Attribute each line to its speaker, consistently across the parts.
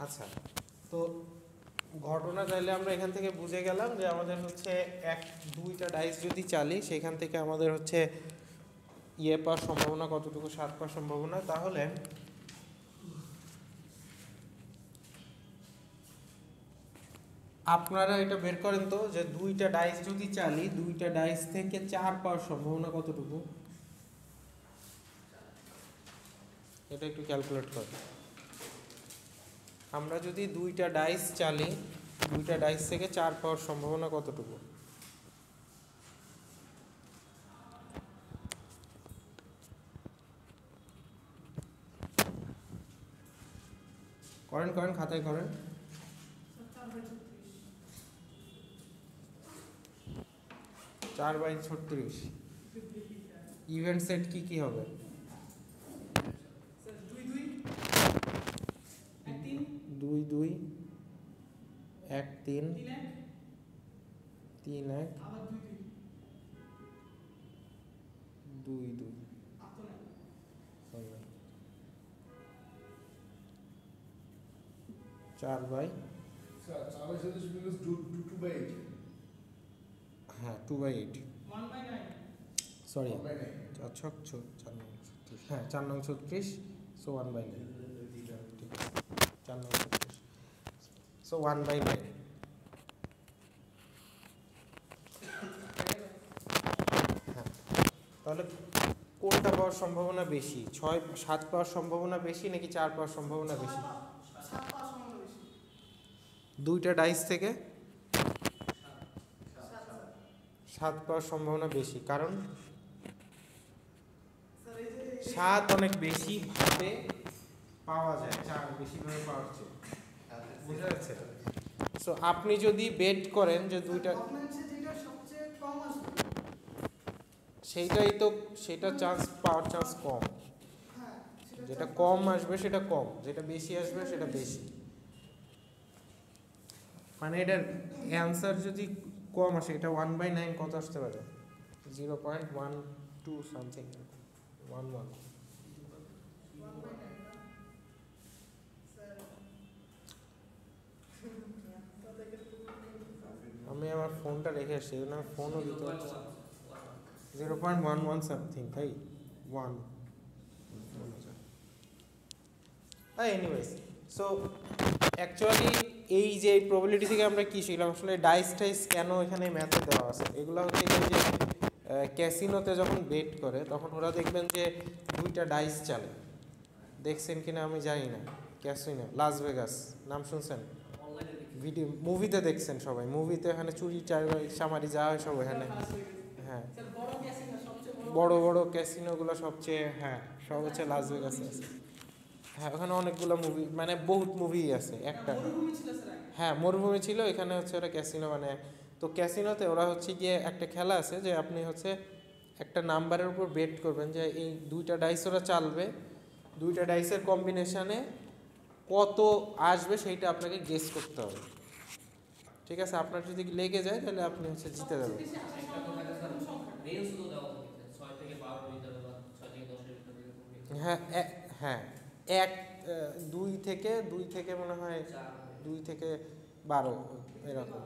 Speaker 1: আচ্ছা, তো ঘটনা তাইলে আমরা এখান থেকে বুঝে গেলাম যে আমাদের হচ্ছে দুইটা ডাইস যদি চালি সেখান থেকে আমাদের হচ্ছে পাওয়ার সম্ভাবনা কতটুকু, 7 পাওয়ার সম্ভাবনা। তাহলে আপনারা এটা বের করেন তো যে দুইটা ডাইস যদি চালি, দুইটা ডাইস থেকে 4 পাওয়ার সম্ভাবনা কতটুকু, এটা একটু ক্যালকুলেট করেন। আমরা যদি দুইটা ডাইস চালি, দুইটা ডাইস থেকে 4 পাওয়ার সম্ভাবনা কতটুকু? করেন করেন, খাতায় করেন। 4/36। ইভেন্ট সেট কি কি হবে? 2 2 1 3 3 1 2 2। 4/, হ্যাঁ 2/8, সরি আচ্ছা 4/9, হ্যাঁ 4/36, সো 1/9, ঠিক আছে 4/36, সো 1/9। হ্যাঁ, তাহলে কোনটা পাওয়ার সম্ভাবনা বেশি? 7 পাওয়ার সম্ভাবনা বেশি নাকি 4 পাওয়ার সম্ভাবনা বেশি? দুইটা ডাইস থেকে 7 পাওয়ার সম্ভাবনা বেশি, কারণ 7 অনেক বেশি ভাবে পাওয়া যায় 4 বেশি ভাবে পাওয়ার চেয়ে, বুঝা যাচ্ছে? সো আপনি যদি বেট করেন যে দুইটা, সেইটাই তো, সেটা চান্স পাওয়ার চান্স কম। যেটা কম আসবে সেটা কম, যেটা বেশি আসবে সেটা বেশি। মানে এটার অ্যান্সার যদি কম আসে, এটা 1/9 কত আসতে পারে? 0.12 সামথিং, 11। আমি আমার ফোনটা রেখে আসছি, এই জন্য আমি ফোনও দিতে পারছি। 0.11 সামথিং, তাই 1। এনিওয়েজ, সো অ্যাকচুয়ালি এই যে প্রবাবিলিটি থেকে আমরা কী শিখলাম, আসলে ডাইস টাইস কেন এখানে ম্যাথে দেওয়া আছে, এগুলো হচ্ছে যে ক্যাসিনোতে যখন বেট করে তখন ওরা দেখবেন যে দুইটা ডাইস চালে। দেখছেন কিনা আমি জানি না, ক্যাসিনো লাস ভেগাস নাম শুনছেন? ভিডিও মুভিতে দেখছেন সবাই, মুভিতে এখানে চুরি চামারি যা হয় সব এখানে। হ্যাঁ, বড় বড় ক্যাসিনোগুলো সবচেয়ে, হ্যাঁ সব হচ্ছে লাস ভেগাসে আছে। হ্যাঁ, ওখানে অনেকগুলো মুভি, মানে বহুত মুভি আছে। একটা, হ্যাঁ মরুভূমি ছিল, এখানে হচ্ছে ওরা ক্যাসিনো, মানে তো ক্যাসিনোতে ওরা হচ্ছে গিয়ে একটা খেলা আছে যে আপনি হচ্ছে একটা নাম্বারের উপর বেট করবেন যে এই দুইটা ডাইস ওরা চালবে, দুইটা ডাইসের কম্বিনেশানে কত আসবে সেইটা আপনাকে গেস করতে হবে। ঠিক আছে, আপনার যদি লেগে যায় তাহলে আপনি হচ্ছে জিতে যাবেন। হ্যাঁ হ্যাঁ, 2 থেকে মনে হয় 2 থেকে 12 এরকম।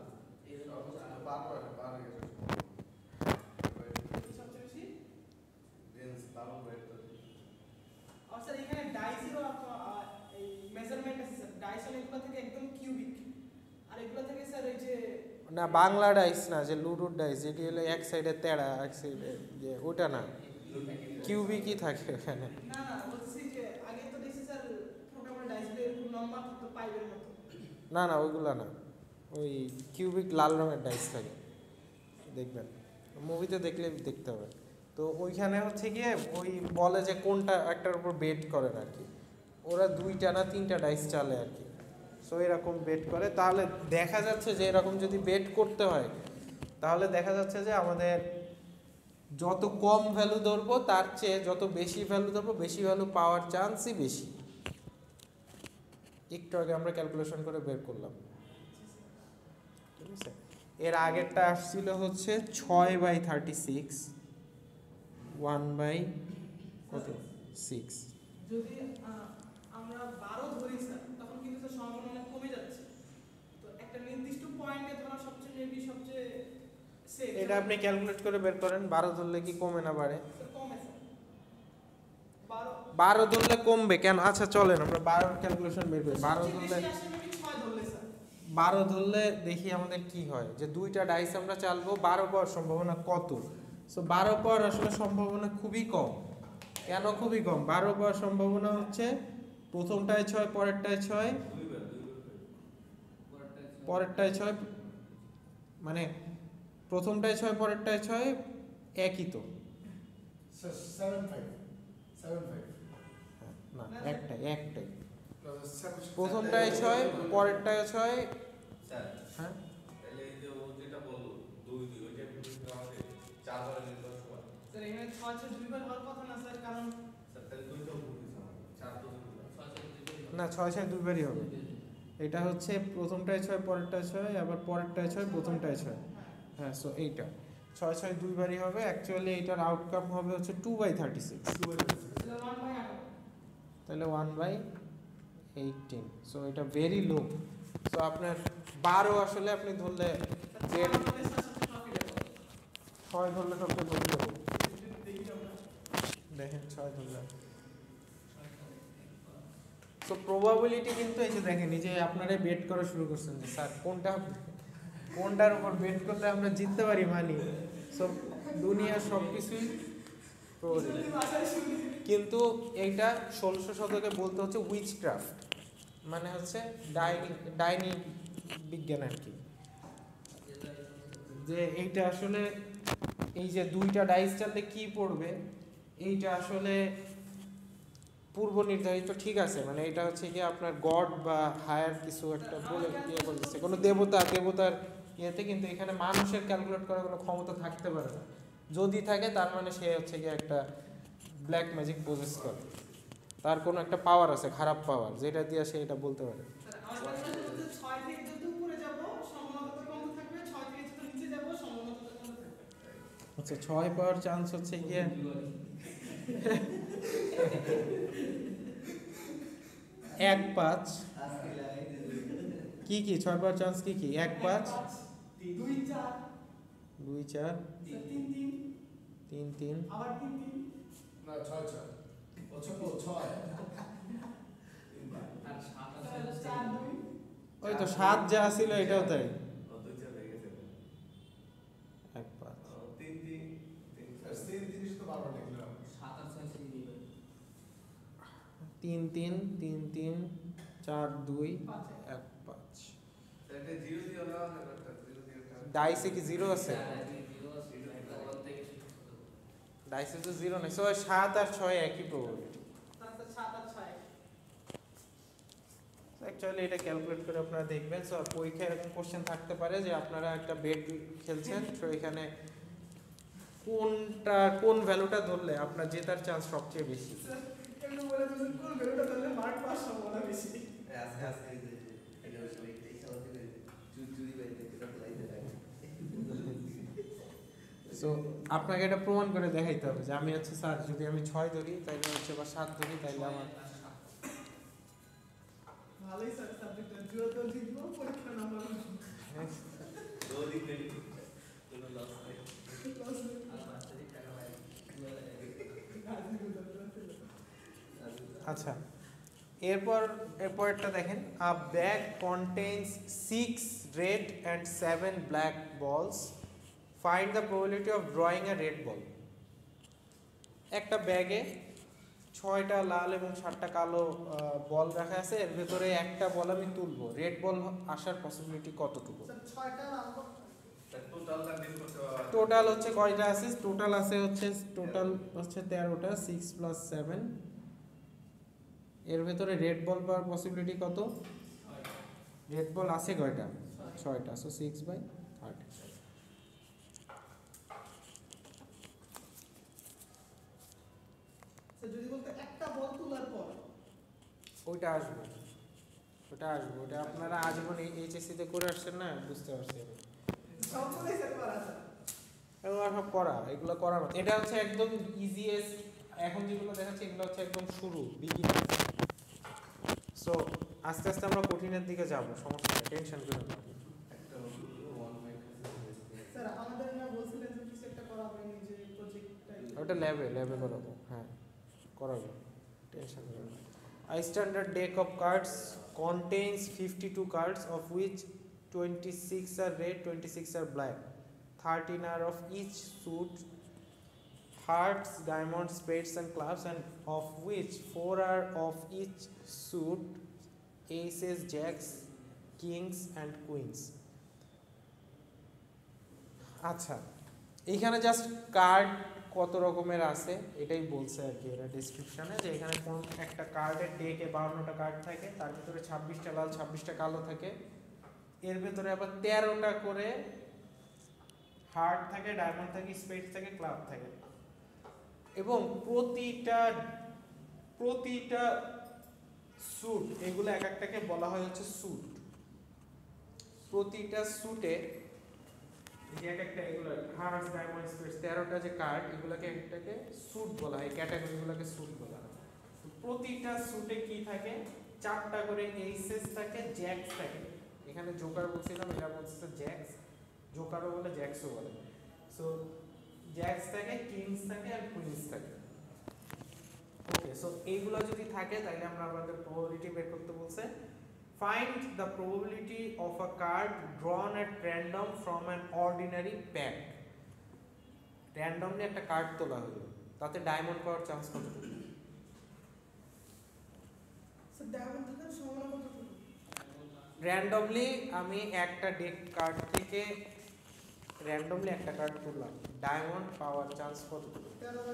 Speaker 1: না বাংলা ডাইস না, যে লুডোর ডাইস, যেটি হলো এক সাইডে তেড়া এক সাইডে যে, ওটা না, কিউবিকই থাকে ওখানে। না না ওইগুলো না, ওই কিউবিক লাল রঙের ডাইস থাকে, দেখবেন মুভিতে দেখলে দেখতে হবে। তো ওইখানে হচ্ছে গিয়ে ওই বলে যে কোনটা একটার উপর বেট করেন আর কি, ওরা 2টা না 3টা ডাইস চালে আর কি। সো এরকম বেট করে, তাহলে দেখা যাচ্ছে যে এরকম যদি বেট করতে হয় তাহলে দেখা যাচ্ছে যে আমাদের যত কম ভ্যালু ধরবো তার চেয়ে যত বেশি ভ্যালু ধরবো, বেশি ভ্যালু পাওয়ার চান্সই বেশি। একটু আগে আমরা ক্যালকুলেশন করে বের করলাম, ঠিক আছে। এর আগেরটা আসছিল হচ্ছে 6/36, 1/6।
Speaker 2: যদি আমরা 12 ধরি স্যার, তখন কিন্তু কিন্তু সম্ভাবনা অনেক কমে যাচ্ছে। তো একটা নির্দিষ্ট পয়েন্টে ধরা সবচেয়ে মেবি সবচেয়ে সেফ।
Speaker 1: এটা আপনি ক্যালকুলেট করে বের করেন 12 ধরলে কি কমে না বাড়ে?
Speaker 2: কমে স্যার
Speaker 1: 12 ধরলে কমবে কেন? আচ্ছা চলেন আমরা 12 ক্যালকুলেশন বের করি। 12 ধরলে 12 ধরলে দেখি আমাদের কি হয়, যে দুইটা ডাইস আমরা চালবো, 12 পাওয়ার সম্ভাবনা কত? সো 12 পাওয়ার আসলে সম্ভাবনা খুবই কম। কেন খুবই কম? 12 পাওয়ার সম্ভাবনা হচ্ছে প্রথমটায় 6 পরেরটায় 6 পরেরটায় 6, মানে প্রথমটায় 6 পরেরটায় 6 একই তো।
Speaker 3: 75
Speaker 1: না একটাই প্রথমটায় 6 পরেরটায় 6। হ্যাঁ
Speaker 4: তাহলে এই যে ও যেটা বললো 2 2 ওইটা আমাদের 4 বারে নিতে সমান।
Speaker 2: স্যার এখানে 6 6 দুইবার হওয়ার কথা না স্যার, কারণ
Speaker 4: স্যার তাহলে 2 তো ভুল দিছে আমাদের 4 তো ভুল
Speaker 1: না 6 6 দুইবারই হবে। এটা হচ্ছে প্রথমটায় 6 পরেরটায় 6 আবার পরেরটায় 6 প্রথমটায় 6। হ্যাঁ সো এইটা 6 6 দুইবারই হবে। অ্যাকচুয়ালি এটার আউটকাম হবে হচ্ছে 2/36, তাহলে 1/18। সো এটা ভেরি লো। সো আপনার 12 আসলে আপনি ধরলে 6 ধরলে সবচেয়ে বেশি হবে। দেখেন 6 ধরলে সো প্রবাবিলিটি কিন্তু এই যে দেখেন, এই যে আপনারা বেট করা শুরু করছেন যে স্যার কোনটার উপর বেট করলে আমরা জিততে পারি মানি। সো দুনিয়ার সব কিছুই প্রবাবিলিটি, কিন্তু এইটা 1600 শতকে বলতে হচ্ছে উইচ ক্রাফট, মানে হচ্ছে ডাইনি বিজ্ঞান আর কি। যে এইটা আসলে এই যে দুইটা ডাইস চাললে কি পড়বে এইটা আসলে পূর্ব নির্ধারিত, ঠিক আছে, মানে এটা হচ্ছে কি আপনার গড বা হায়ার কিছু একটা বলে ইয়ে করতেছে, কোনো দেবতার ইয়েতে, কিন্তু এখানে মানুষের ক্যালকুলেট করার কোনো ক্ষমতা থাকতে পারে না। যদি থাকে তার মানে সে হচ্ছে কি একটা ব্ল্যাক ম্যাজিক পজেস করে, তার কোনো একটা পাওয়ার আছে, খারাপ পাওয়ার, যেটা দিয়ে সে এটা বলতে পারে। আচ্ছা 6 পাওয়ার চান্স হচ্ছে গিয়ে 1/5। কি 6 পাওয়ার চান্স কি 1/5
Speaker 2: 2 4
Speaker 1: 2 4
Speaker 2: 3 3
Speaker 1: 3 3
Speaker 2: আবার 3 3
Speaker 3: না 6 6 ও 6
Speaker 2: আর 4 2
Speaker 1: ওই তো 7 যা ছিল এটাও তাই।
Speaker 4: ও 2 4 হয়ে গেছে
Speaker 1: 1/5
Speaker 4: 3 3
Speaker 3: সেই জিনিস তো বারবার দেখলাম
Speaker 1: 3 3 3 3 4 2 1/5।
Speaker 4: এটা 0 0 না একটা 0 0
Speaker 1: ডাইসে কি 0 আছে? ডাইসে তো 0 নাই। সো 7 আর 6 একই প্রবাবিলিটি।
Speaker 2: তারপর 7 আর 6
Speaker 1: অ্যাকচুয়ালি এটা ক্যালকুলেট করে আপনারা দেখবেন। সো পরীক্ষায় এরকম কোশ্চেন থাকতে পারে যে আপনারা একটা বেড খেলছেন, তো এখানে কোন ভ্যালুটা ধরলে আপনার জেতার চান্স সবচেয়ে বেশি।
Speaker 2: কেন বলে দিলেন কোন ভ্যালুটা ধরলে মার্ক পাওয়ার সম্ভাবনা বেশি।
Speaker 4: আজকে আজকে এটা হচ্ছে এই খেলা থেকে চুরি বাইতে এটা লাইতে লাগে।
Speaker 1: সো আপনাকে এটা প্রমাণ করে দেখাইতে হবে যে আমি হচ্ছে স্যার যদি আমি 6 ধরি তাহলে হচ্ছে বা 7 ধরি তাহলে আমার
Speaker 2: ভালোই স্যার সাবজেক্টটা জুতো জিতবো পরীক্ষা নাম্বার
Speaker 4: দৌড়ি নেই কোনো লস নাই।
Speaker 1: আচ্ছা এরপরটা দেখেন, a bag contains 6 red and 7 black balls, find the probability of drawing a red ball. একটা ব্যাগে 6টা লাল এবং 7টা কালো বল রাখা আছে, এর ভেতরে একটা বল আমি তুলবো, রেড বল আসার পসিবিলিটি কতটুকু?
Speaker 2: স্যার 6টা নাম্বার
Speaker 4: টোটালটা বের করতে হবে।
Speaker 1: টোটাল হচ্ছে কয়টা আছে? টোটাল হচ্ছে 13টা, 6 + 7। এর ভেতরে রেড বল পাওয়ার পসিবিলিটি কত? রেড বল আছে কয়টা? 6টা। সো 6/8।
Speaker 2: স্যার যদি বলতে একটা বল তোলার পর
Speaker 1: ওইটা আসবে ওটা আপনারা আজীবন এইচএসসি তে করে আসছেন না, বুঝতে পারছেন।
Speaker 2: সবগুলোই স্যার করা আছে।
Speaker 1: এগুলো সব করা, এগুলো করার মতো। এটা হচ্ছে একদম ইজিয়েস্ট, এখন যেগুলো দেখাচ্ছি এগুলো হচ্ছে একদম শুরু, বিগিনার। সো সো আস্তে আস্তে আমরা কঠিনের দিকে যাব, সমস্যা নেই, টেনশন করবেন না।
Speaker 4: একটা 1
Speaker 2: স্যার আমাদের না বলছিলেন যে কিছু একটা করা হবে নিজে প্রজেক্টটাই
Speaker 1: ওটা ল্যাবে করাবো, হ্যাঁ করাবো, টেনশন করবেন না। A standard deck of cards contains 52 cards of which 26 are red, 26 are black. 13 are of each suit, hearts, diamonds, spades and clubs, and of which 4 are of each suit, aces, jacks, kings and queens. আচ্ছা, এইখানে just card কত রকমের আছে এটাই বলছে আর কি এরা ডেসক্রিপশনে, যে এখানে কোন একটা কার্ডের ডেকে 52টা কার্ড থাকে, তার ভিতরে 26টা লাল 26টা কালো থাকে, এর ভিতরে আবার 13টা করে হার্ট থাকে, ডায়মন্ড থাকে, স্পেড থাকে, ক্লাব থাকে, এবং প্রতিটা স্যুট, এগুলো এক একটাকে বলা হয় হচ্ছে স্যুট। প্রতিটা স্যুটে এই যে এক একটা এগুলো হার্টস, ডায়মন্ড, স্পেডস 13টা যে কার্ড, এগুলোকে একটাকে স্যুট বলা হয়, ক্যাটাগরিগুলোকে স্যুট বলা হয়। তো প্রতিটা স্যুটে কি থাকে, 4টা করে এইসেস থাকে, জ্যাক্স থাকে। এখানে জোকার বলছিলাম, এরা বলছে জ্যাক্স, জোকারও বলে জ্যাক্সও বলে। সো জ্যাক্স থাকে, কিংস থাকে আর কুইন্স থাকে। ওকে, সো এইগুলো যদি থাকে তাহলে আমরা আমাদের প্রবাবিলিটি বের করতে বলছে। Find the probability of a card drawn at random from an ordinary pack. Randomly একটা কার্ড তোলা হলো, তাতে ডায়মন্ড পাওয়ার চান্স কতটুকু?
Speaker 2: স্যার ডায়মন্ড থাকার সম্ভাবনা কতটুকু?
Speaker 1: র্যান্ডমলি আমি একটা ডেক কার্ড থেকে র্যান্ডমলি একটা কার্ড তুললাম, ডায়মন্ড পাওয়ার চান্স কতটুকু?
Speaker 2: 13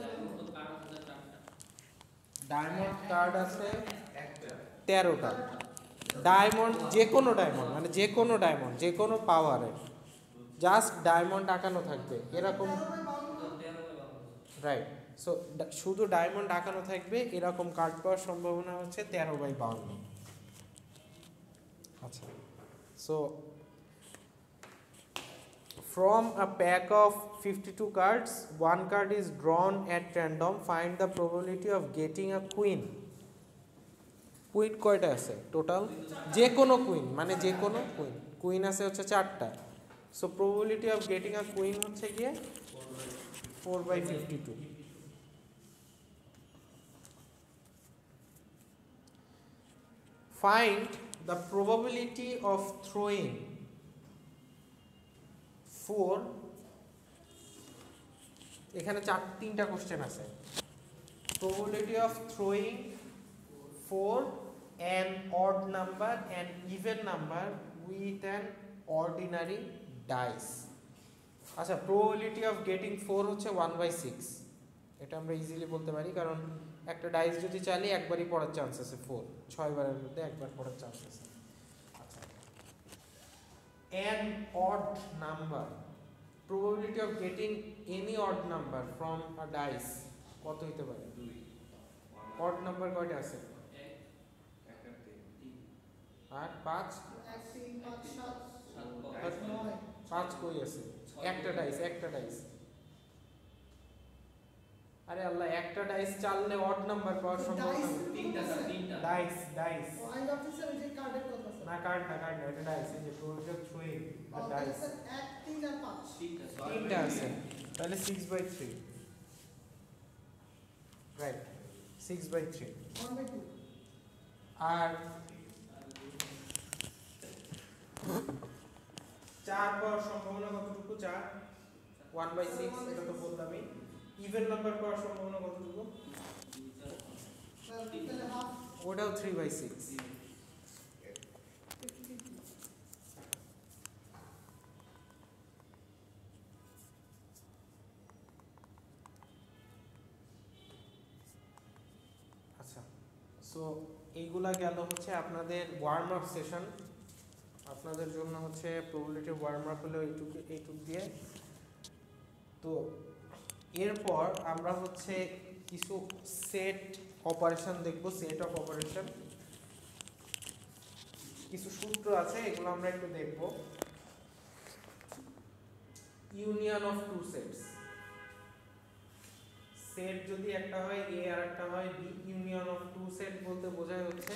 Speaker 1: ডায়মন্ড কার্ড আছে 13টা। ডায়মন্ড যে কোনো ডায়মন্ড, মানে যে কোনো ডায়মন্ড, যে কোনো পাওয়ারের, জাস্ট ডায়মন্ড আঁকানো থাকবে এরকম, রাইট। সো শুধু ডায়মন্ড আঁকানো থাকবে এরকম কার্ড পাওয়ার সম্ভাবনা হচ্ছে 13/52। আচ্ছা, so from a pack of 52 cards, one card is drawn at random. Find the probability of getting a queen. Queen কয়টা আছে টোটাল? যে কোনো কুইন, মানে যে কোনো কুইন, কুইন আছে হচ্ছে 4টা। So probability of getting a queen হচ্ছে গিয়ে 4/52। Find the probability of throwing 4, এখানে 3টা কোশ্চেন আছে। Probability of throwing 4 an odd number and even number with an ordinary dice. আচ্ছা, probability of getting 4 হচ্ছে 1/6, এটা আমরা ইজিলি বলতে পারি, কারণ একটা ডাইস যদি চালি একবারই পড়ার চান্স আছে 4, 6 বারের মধ্যে একবার পড়ার চান্স আছে। আচ্ছা, an odd number, probability of getting any odd number from a dice কত হতে পারে?
Speaker 4: 2
Speaker 1: odd number কয়টা আছে? আর 5
Speaker 2: 1 3 5 7
Speaker 4: 9
Speaker 1: 5 কই আছে? একটা ডাইস। আরে আল্লাহ, একটা ডাইস চাললে অড নাম্বার পাওয়ার সম্ভাবনা। ডাইস
Speaker 2: ও আই ভাবতেছি ওই যে কার্ডের কথা স্যার।
Speaker 1: না, কার্ড না, এটা ডাইস। এই যে প্রজেক্ট থ্রোয়িং আর ডাইস,
Speaker 2: স্যার 1 3 আর 5
Speaker 1: তিনটা আছে, তাহলে 6/3, রাইট, 6/3।
Speaker 2: 1/2
Speaker 1: আর 4 পাওয়ার সম্ভাবনা কতটুকু? 4 1/6, এটা তো বললামই। ইভেন নাম্বার পাওয়ার সম্ভাবনা কতটুকু?
Speaker 2: স্যার তাহলে হাফ
Speaker 1: ওটাও 3/6। আচ্ছা, সো এইগুলা গেল হচ্ছে আপনাদের ওয়ার্ম আপ সেশন। আপনাদের জন্য হচ্ছে প্রবাবিলিটি ওয়ার্ম আপ হলো এইটুক দিয়ে। তো এরপর আমরা হচ্ছে কিছু সেট অপারেশন দেখব, সেট অফ অপারেশন। কিছু সূত্র আছে, এগুলো আমরা একটু দেখব। Union of two sets, set যদি একটা হয় এ আর একটা হয় B, union of two set বলতে বোঝায় হচ্ছে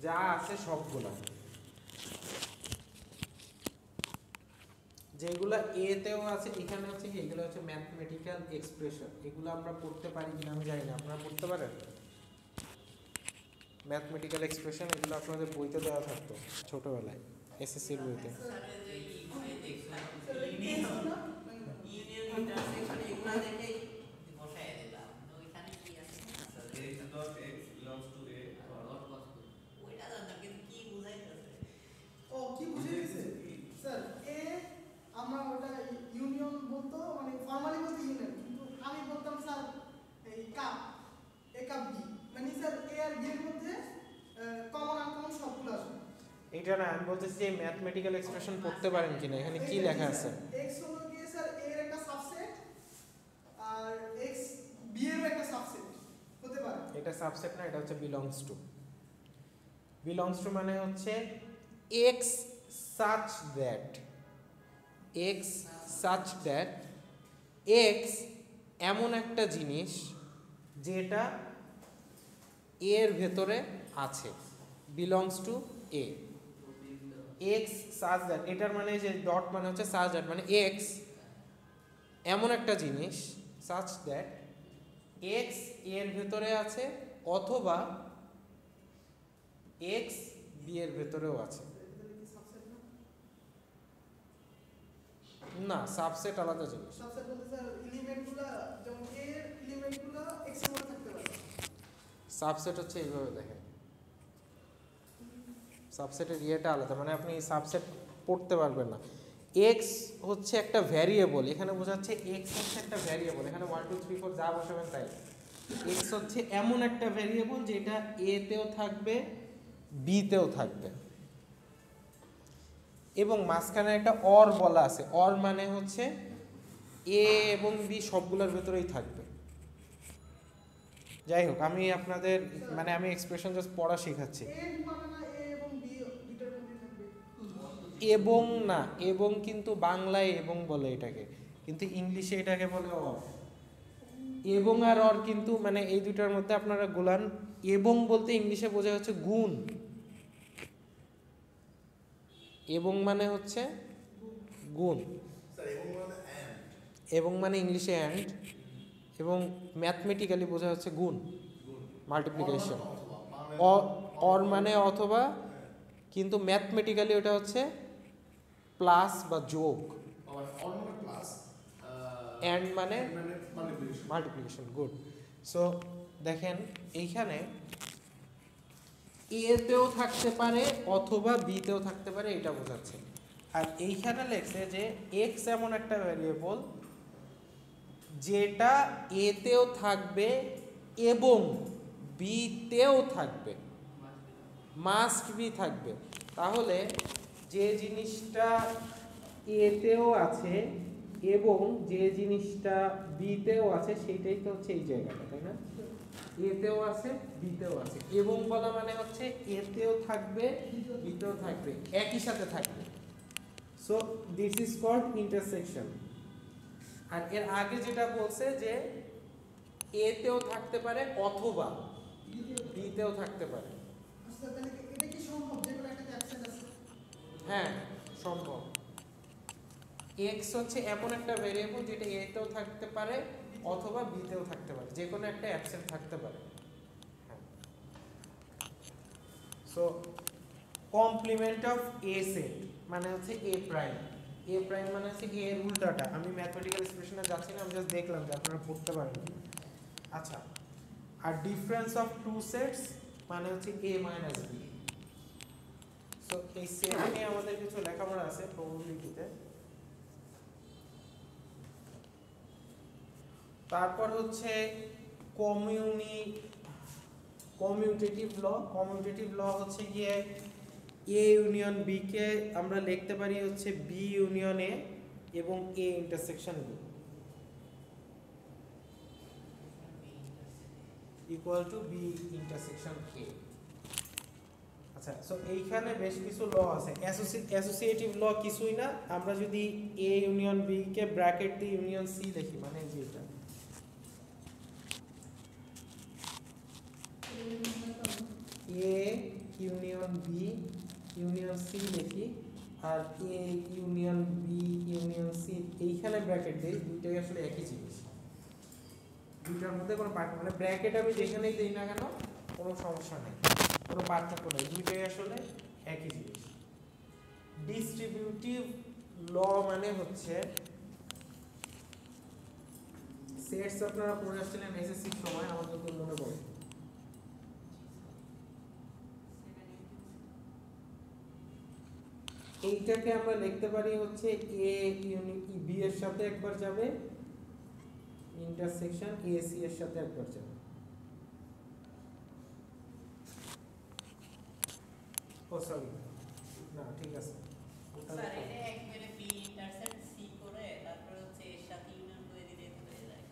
Speaker 1: যা আছে সবগুলা, যেগুলা এ তেও আছে এখানে হচ্ছে কি এগুলো হচ্ছে ম্যাথমেটিক্যাল এক্সপ্রেশন। এগুলো আমরা পড়তে পারি কিনা আমি জানি না, আপনারা পড়তে পারেন? ম্যাথমেটিক্যাল এক্সপ্রেশন এগুলো আপনাদের বইতে দেওয়া থাকতো ছোটবেলায়, এসএসসির বইতে।
Speaker 2: ও কি বুঝে গেছে স্যার, এ আমরা ওটা ইউনিয়ন বলতো, মানে ফর্মালি বলতে ইউনিয়ন, কিন্তু আমি বলতাম স্যার এই কাপ, এ কাপ বি, মানে স্যার এ আর বি এর মধ্যে কমন আনকমন সবগুলো আসবে।
Speaker 1: এইটা না, আমি বলতেছি যে ম্যাথমেটিক্যাল এক্সপ্রেশন পড়তে পারেন কিনা, এখানে কি লেখা আছে?
Speaker 2: x হলো কি স্যার a এর একটা সাবসেট, আর x b এর একটা সাবসেট হতে পারে।
Speaker 1: এটা সাবসেট না, এটা হচ্ছে বিলংস টু। বিলংস টু মানে হচ্ছে x such that, x such that, x এমন একটা জিনিস যেটা এর ভেতরে আছে, belongs to A. x such that, এটার মানে যে ডট মানে হচ্ছে such that, মানে x এমন একটা জিনিস such that x এর ভেতরে আছে অথবা x b এর ভেতরেও আছে। না, সাবসেট আলাদা জিনিস।
Speaker 2: সাবসেট বলতে স্যার এলিমেন্টগুলো, যেমন a এর এলিমেন্টগুলো x এর মধ্যে থাকতে পারে।
Speaker 1: সাবসেট হচ্ছে এইভাবে দেখেন, সাবসেটের ইয়েটা আলাদা, মানে আপনি সাবসেট পড়তে পারবেন না। x হচ্ছে একটা ভ্যারিয়েবল, এখানে বোঝাচ্ছে x হচ্ছে একটা ভ্যারিয়েবল, এখানে 1 2 3 4 যা বসাবেন তাই। x হচ্ছে এমন একটা ভ্যারিয়েবল যেটা a তেও থাকবে b তেও থাকবে, এবং মাঝখানে একটা অর বলা আছে। অর মানে হচ্ছে a এবং b সবগুলোর ভেতরেই থাকবে। যাই হোক, আমি আপনাদের মানে আমি এক্সপ্রেশন জাস্ট পড়া শেখাচ্ছি।
Speaker 2: a মানে না a এবং b দুটোর মধ্যে থাকবে।
Speaker 1: এবং না, এবং কিন্তু বাংলায় এবং বলে এটাকে, কিন্তু ইংলিশে এটাকে বলে অর। এবং আর অর কিন্তু মানে এই দুটার মধ্যে আপনারা গোলান। এবং বলতে ইংলিশে বোঝা হচ্ছে গুণ, এবং মানে হচ্ছে গুণ, এবং মানে ইংলিশে অ্যান্ড, এবং ম্যাথমেটিক্যালি বোঝা হচ্ছে গুণ, মাল্টিপ্লিকেশন। অর মানে অথবা, কিন্তু ম্যাথমেটিক্যালি ওটা হচ্ছে প্লাস বা যোগ, অ্যান্ড মানে মাল্টিপ্লিকেশন। গুড। সো দেখেন এইখানে এ তেও থাকতে পারে অথবা বি তেও থাকতে পারে, এটা বোঝাচ্ছে। আর এইখানে লেখছে যে এক্স এমন একটা ভ্যারিয়েবল যেটা এ তেও থাকবে এবং বি তেও থাকবে, মাস্ট বি থাকবে। তাহলে যে জিনিসটা এ তেও আছে এবং যে জিনিসটা বি তেও আছে সেটাই তো হচ্ছে এই জায়গাটা, তাই না? এ তেও আছে বি তেও আছে, এবং বলা মানে হচ্ছে এ তেও থাকবে বি তেও থাকবে, একই সাথে থাকবে। So this is called intersection. আর এর আগে যেটা বলছে যে এ তেও থাকতে পারে অথবা বি তেও থাকতে পারে।
Speaker 2: আচ্ছা, তাহলে এটা কি সম্ভব যে কোনো একটা অ্যাবসেন্ট আছে?
Speaker 1: হ্যাঁ, সম্ভব। x হচ্ছে এমন একটা ভেরিয়েবল যেটা a তেও থাকতে পারে অথবা b তেও থাকতে পারে, যে কোনো একটা অ্যাবসেন্ট থাকতে পারে। হ্যাঁ। So complement of a set মানে হচ্ছে a প্রাইম। a প্রাইম মানে হচ্ছে a এর উল্টাটা। আমি ম্যাথমেটিক্যাল এক্সপ্রেশনে যাচ্ছি না, আমি জাস্ট দেখলাম যে আপনারা পড়তে পারেন। আচ্ছা, আর ডিফারেন্স অফ টু সেটস মানে হচ্ছে a মাইনাস b। সো এই সেট নিয়ে আমাদের কিছু লেখাপড়া আছে প্রবাবিলিটিতে। তারপর হচ্ছে কমিউটেটিভ ল। কমিউটেটিভ ল হচ্ছে গিয়ে এ ইউনিয়ন বি কে আমরা লিখতে পারি হচ্ছে বি ইউনিয়ন এ এবং A intersection B equal to B intersection A. আচ্ছা, সো এইখানে বেশ কিছু ল আছে। অ্যাসোসিয়েটিভ ল কিছুই না, আমরা যদি এ ইউনিয়ন বি কে ব্র্যাকেট দিয়ে ইউনিয়ন সি দেখি, মানে যেটা A union B union C লিখি, আর A union B union C এইখানে ব্র্যাকেট দিই, দুইটাই আসলে একই জিনিস, দুইটার মধ্যে কোনো পার্থক্য মানে ব্র্যাকেট আমি যেখানেই দিই না কেন কোনো সমস্যা নেই, কোনো পার্থক্য নেই, দুইটাই আসলে একই জিনিস। ডিস্ট্রিবিউটিভ ল মানে হচ্ছে সেটস আপনারা পড়ে আসছিলেন এসএসসির সময়, আমাদের তো মনে পড়ে। এইটাকে আমরা লিখতে পারি হচ্ছে এ ইউনিট বি এর সাথে একবার যাবে, ইন্টারসেকশন এ সি এর সাথে একবার যাবে। ও সরি, না ঠিক আছে, ওটা
Speaker 5: স্যার এটা একবারে বি ইন্টারসেক্ট সি করে তারপর হচ্ছে এর সাথে ইউনিয়ন করে দিলে তো হয়ে যায়।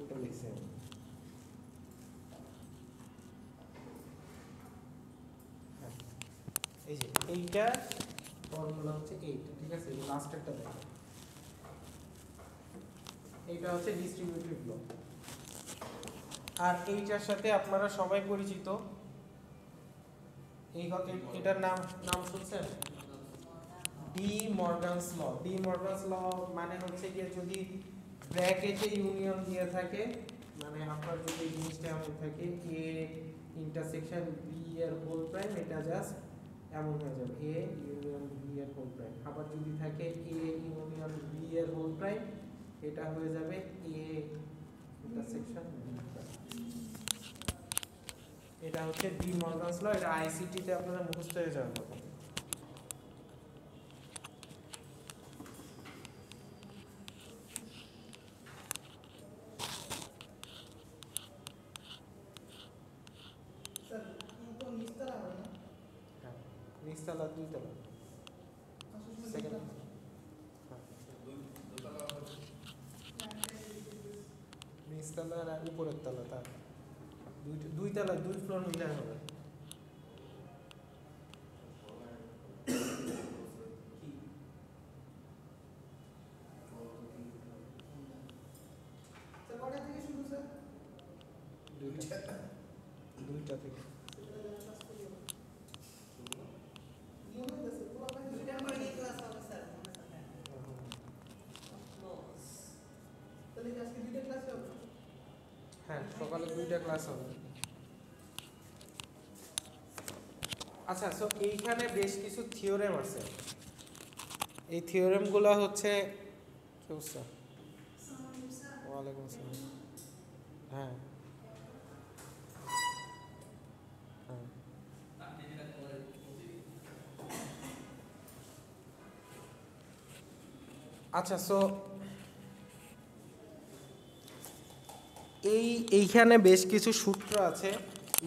Speaker 1: ওটা লিখছি আমি। হ্যাঁ, এই যে এইটা ফর্মুলা হচ্ছে এইটা, ঠিক আছে, এই লাস্টেরটা দেখো, এইটা হচ্ছে ডিস্ট্রিবিউটিভ ল। আর এইটার সাথে আপনারা সবাই পরিচিত, এই এটার নাম শুনছেন, ডি মর্গানস ল। ডি মর্গানস ল মানে হচ্ছে গিয়ে যদি ব্র্যাকেটে ইউনিয়ন দিয়ে থাকে, মানে আপনার যদি এই জিনিসটা এমন থাকে এ ইন্টারসেকশন বি এর হোল প্রাইম, এটা জাস্ট এমন হয়ে যাবে এ ইউনিয়ন বি এর হোল প্রাইম। আবার যদি থাকে এ ইউনিয়ন বি এর হোল প্রাইম, এটা হয়ে যাবে এ ইন্টারসেকশন বি প্রাইম। এটা হচ্ছে ডি মর্গানস ল, এটা আইসিটি তে আপনারা মুখস্থ হয়ে যাবে।
Speaker 2: স্যার কিন্তু নিচতলা হবে না,
Speaker 1: হ্যাঁ, নিচতলা দুইতলা, সেকেন্ড, নিচতলা আর উপরের তলা, তার দুই তলা, দুই ফ্লোর মিলে হবে।
Speaker 2: স্যার কটা থেকে শুরু স্যার?
Speaker 1: দুইটা থেকে।
Speaker 2: মনে হইতেছে পুরো পাই
Speaker 5: দুইটার পরে কি ক্লাস হবে স্যার মনে থাকে? ক্লোজ।
Speaker 2: তাহলে কি আজকে দুইটা ক্লাস হবে?
Speaker 1: হ্যাঁ, সকালে দুইটা ক্লাস হবে। আচ্ছা, সো এইখানে বেশ কিছু থিওরেম আছে, এই থিওরেমগুলো হচ্ছে কি অবস্থা? ওয়ালাইকুম আসসালাম। হ্যাঁ হ্যাঁ, আচ্ছা, সো এইখানে বেশ কিছু সূত্র আছে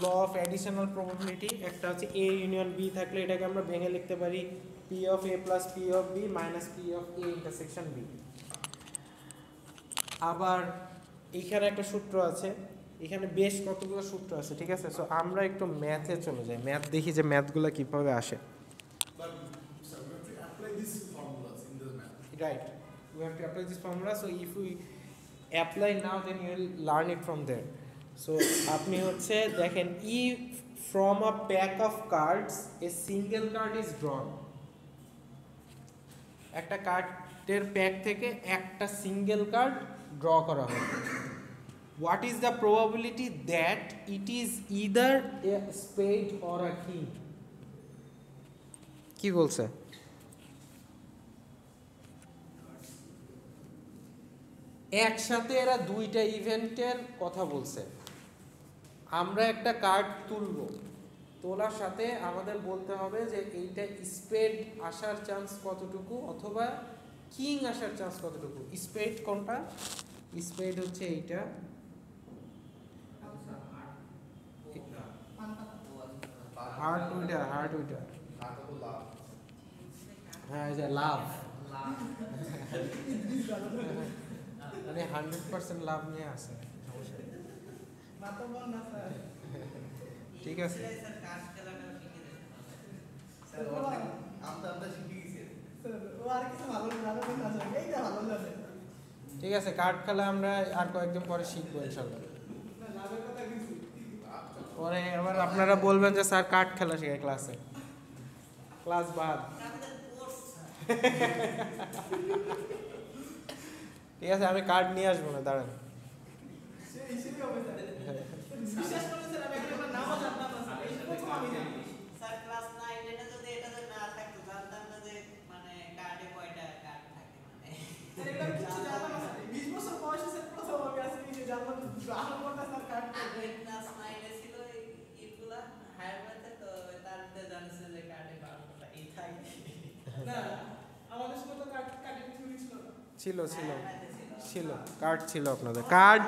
Speaker 1: ল অফ অ্যাডিশনাল প্রবাবিলিটি। একটা হচ্ছে এ ইউনিয়ন বি থাকলে এটাকে আমরা ভেঙে লিখতে পারি P of A plus P of B minus P of A intersection B. আবার এইখানে একটা সূত্র আছে, এখানে বেশ কতগুলো সূত্র আছে, ঠিক আছে। সো আমরা একটু ম্যাথে চলে যাই, ম্যাথ দেখি যে ম্যাথগুলো কিভাবে আসে।
Speaker 3: But sir, we have to apply these formulas in the math.
Speaker 1: Right, we have to apply this formula, so if we apply now then you will learn it from there. So আপনি হচ্ছে দেখেন, if from a pack of cards a single card is drawn, একটা কার্ডের pack থেকে একটা single card draw করা হয়, what is the probability that it is either a spade or a king? কি বলছে? একসাথে এরা দুইটা ইভেন্টের কথা বলছে। আমরা একটা কার্ড তুলব, তোলার সাথে আমাদের বলতে হবে যে এইটা স্পেড আসার চান্স কতটুকু অথবা কিং আসার চান্স কতটুকু। স্পেড কোনটা? স্পেড হচ্ছে এইটা, হার্ট ওইটা, হার্ট ওইটা, হ্যাঁ এই যে লাভ, মানে 100% লাভ নিয়ে আসে, সমস্যা নেই।
Speaker 2: মাতবর না স্যার।
Speaker 1: ঠিক আছে,
Speaker 5: স্যার কাজ খেলাটাও শিখে যেতে হবে।
Speaker 4: স্যার আমরা শিখে গেছি।
Speaker 2: স্যার ও আর কিছু ভালো ভালো না স্যার, এইটা ভালো লাগে।
Speaker 1: ঠিক আছে, কার্ড খেলা আমরা আর কয়েকদিন পরে শিখবো ইনশাল্লাহ।
Speaker 2: না লাভের কথা কিছু।
Speaker 1: পরে আবার আপনারা বলবেন যে স্যার কার্ড খেলা শেখায় ক্লাসে, ক্লাস বাদ।
Speaker 5: আমাদের কোর্স
Speaker 1: ঠিক আছে, আমি কার্ড নিয়ে আসবো না, দাঁড়ান।
Speaker 2: সেই হবে স্যার। বিশ্বাস করুন স্যার, আমি একটা নামও জানতাম না স্যার, এই প্রথম আমি জানি।
Speaker 5: স্যার ক্লাস 9 10 যদি এটা যদি না থাকতো জানতাম না যে মানে কার্ডে কয়টা কার্ড থাকে মানে
Speaker 2: স্যার এটা আমি কিছু জানতাম না স্যার, 20 বছর বয়সে স্যার প্রথম আমি আজকে নিজে জানলাম যে আসার পর স্যার কার্ড
Speaker 5: আমি ক্লাস 9 এ ছিল এইগুলা হায়ার ম্যাথে, তো তার মধ্যে জানছে যে কার্ডে 12টা এই থাকে।
Speaker 2: না আমাদের সময় তো কার্ডের থিওরি ছিল না।
Speaker 1: ছিল ছিল
Speaker 5: হায়ার ম্যাথে
Speaker 1: ছিল, কার্ড ছিল আপনাদের, কার্ড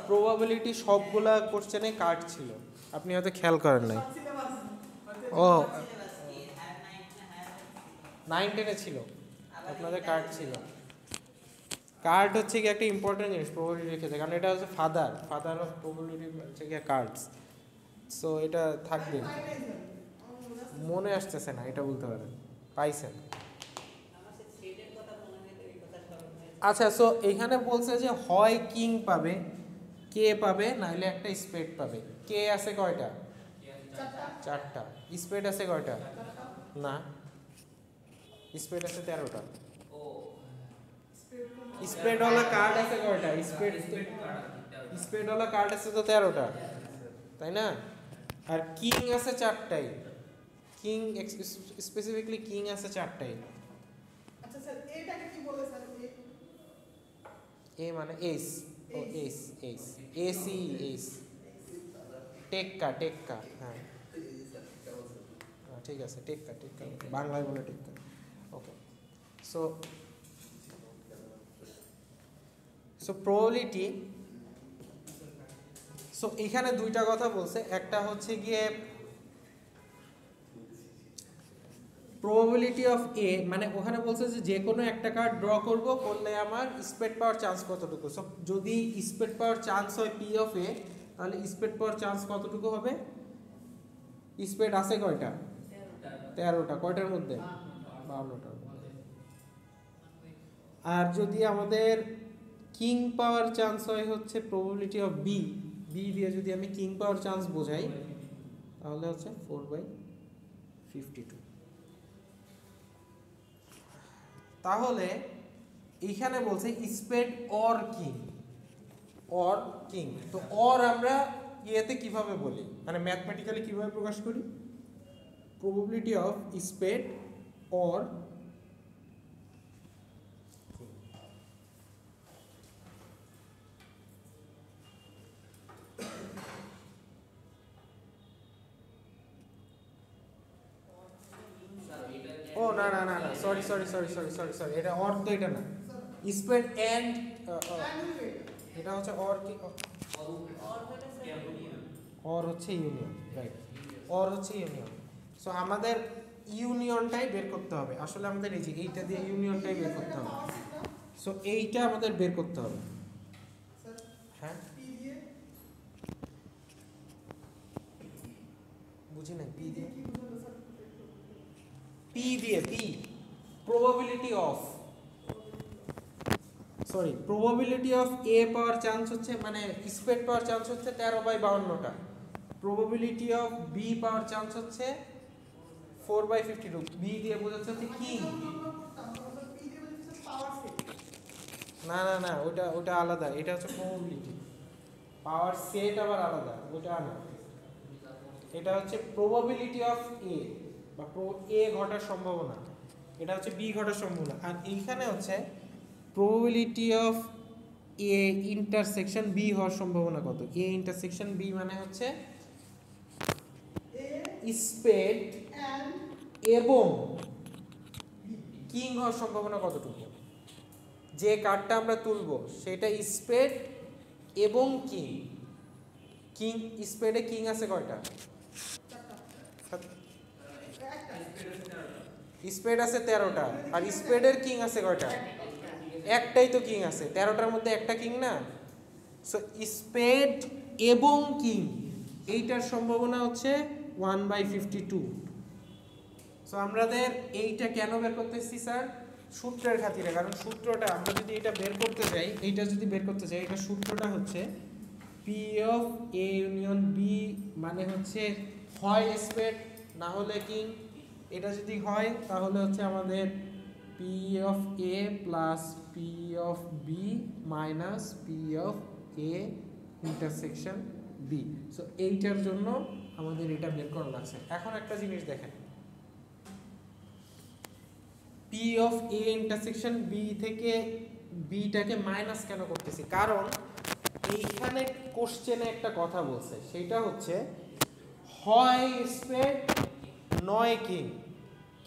Speaker 1: প্রবাবিলিটি সবগুলা কোশ্চেনে কার্ড ছিল, আপনি হয়তো খেয়াল করেন নাই।
Speaker 2: সিলেবাস
Speaker 1: ও
Speaker 5: সিলেবাস কি হায়ার 9 না হায়ার
Speaker 1: 9 10-এ ছিল আপনাদের কার্ড ছিল। কার্ড হচ্ছে কি একটা ইম্পর্টেন্ট জিনিস প্রবাবিলিটির ক্ষেত্রে, কারণ এটা হচ্ছে ফাদার অফ প্রবাবিলিটি হচ্ছে কি কার্ডস। সো এটা থাকবে,
Speaker 2: পাই নাই স্যার।
Speaker 1: মনে আসতেছে না এটা বলতে পারেন, পাইছেন।
Speaker 5: আমার সে থ্রেডের কথা মনে নেই, তো এই কথা স্মরণ হয়েছে।
Speaker 1: আচ্ছা, সো এখানে বলছে যে হয় কিং পাবে, কে পাবে, নাহলে একটা স্পেড পাবে। কে আছে কয়টা? চারটা। স্পেড আছে কয়টা? না, স্পেড আছে 13টা। স্পেড ওয়ালা কার্ড আছে কয়টা? স্পেড ওয়ালা কার্ড আছে তো 13টা, তাই না? আর কিং আছে 4টাই, কিং স্পেসিফিকলি কিং আছে 4টাই।
Speaker 2: আচ্ছা স্যার এটাকে কি বলে স্যার?
Speaker 1: এ মানে এস, ও এস এস এসি এস, টেক্কা টেক্কা, হ্যাঁ ঠিক আছে, টেক্কা টেক্কা বাংলায় বলে টেক্কা। ওকে, সো প্রবাবিলিটি, সো এখানে দুইটা কথা বলছে, একটা হচ্ছে গিয়ে প্রবাবিলিটি অফ এ, মানে ওখানে বলছে যে যে কোনো একটা কার্ড ড্র করব, করলে আমার স্পেড পাওয়ার চান্স কতটুকু। সো যদি স্পেড পাওয়ার চান্স হয় পি অফ এ, তাহলে স্পেড পাওয়ার চান্স কতটুকু হবে? স্পেড আছে কয়টা? 13টা। কয়টার মধ্যে? 52টার মধ্যে। আর যদি আমাদের কিং পাওয়ার চান্স হয় হচ্ছে প্রবাবিলিটি অফ বি, বি দিয়ে যদি আমি কিং পাওয়ার চান্স বোঝাই, তাহলে হচ্ছে 4/52। তাহলে এইখানে বলছে spade or king, or king. তো অর আমরা ইয়েতে কিভাবে বলি, মানে ম্যাথমেটিক্যালি কিভাবে প্রকাশ করি? প্রবাবিলিটি অফ স্পেড অর ও না না না না, sorry sorry sorry sorry sorry sorry, এটা অর তো এটা না, স্পেড এন্ড এটা হচ্ছে অর কি, অর হচ্ছে ইউনিয়ন, রাইট, অর হচ্ছে ইউনিয়ন। সো আমাদের ইউনিয়নটাই বের করতে হবে, আসলে আমাদের এই যে এইটা দিয়ে ইউনিয়নটাই বের করতে হবে। সো এইটা আমাদের বের করতে হবে, হ্যাঁ বুঝি না, পি দিয়ে, পি দিয়ে, P probability of, sorry probability of A পাওয়ার চান্স হচ্ছে, মানে স্পেড পাওয়ার চান্স হচ্ছে 13/52টা, প্রবাবিলিটি অফ বি পাওয়ার চান্স হচ্ছে 4/52। বি দিয়ে বোঝাচ্ছে হচ্ছে কিং, না না না, ওটা ওটা আলাদা, এটা হচ্ছে প্রবাবিলিটি, পাওয়ার সেট আবার আলাদা, ওটা না, এটা হচ্ছে প্রবাবিলিটি অফ এ বা এ ঘটার সম্ভাবনা, এটা হচ্ছে বি ঘটার সম্ভাবনা। আর এইখানে হচ্ছে probability of A intersection B হওয়ার সম্ভাবনা কত। এ ইন্টারসেকশন বি মানে হচ্ছে স্পেড এবং কিং হওয়ার সম্ভাবনা কতটুকু। যে কার্ডটা আমরা তুলবো সেটা স্পেড এবং কিং, কিং স্পেডে কিং আছে কয়টা? স্পেড আছে 13টা, আর স্পেডের কিং আছে কয়টা? একটাই তো কিং আছে, 13টার মধ্যে একটা কিং না। সো স্পেড এবং কিং এইটার সম্ভাবনা হচ্ছে 1/52। সো আমাদের এইটা কেন বের করতেছি স্যার? সূত্রের খাতিরে, কারণ সূত্রটা আমরা যদি এটা বের করতে চাই, এইটা যদি বের করতে চাই, এটা সূত্রটা হচ্ছে P of A union B মানে হচ্ছে হয় স্পেড না হলে কিং। এটা যদি হয় তাহলে হচ্ছে আমাদের P of A plus P of B minus P of A intersection B. So এইটার জন্য আমাদের এটা বের করা লাগছে। এখন একটা জিনিস দেখেন, P of A intersection B থেকে বিটাকে মাইনাস কেন করতেছি? কারণ এইখানে কোশ্চেনে একটা কথা বলছে, সেটা হচ্ছে হয় স্পেড নয় কিং,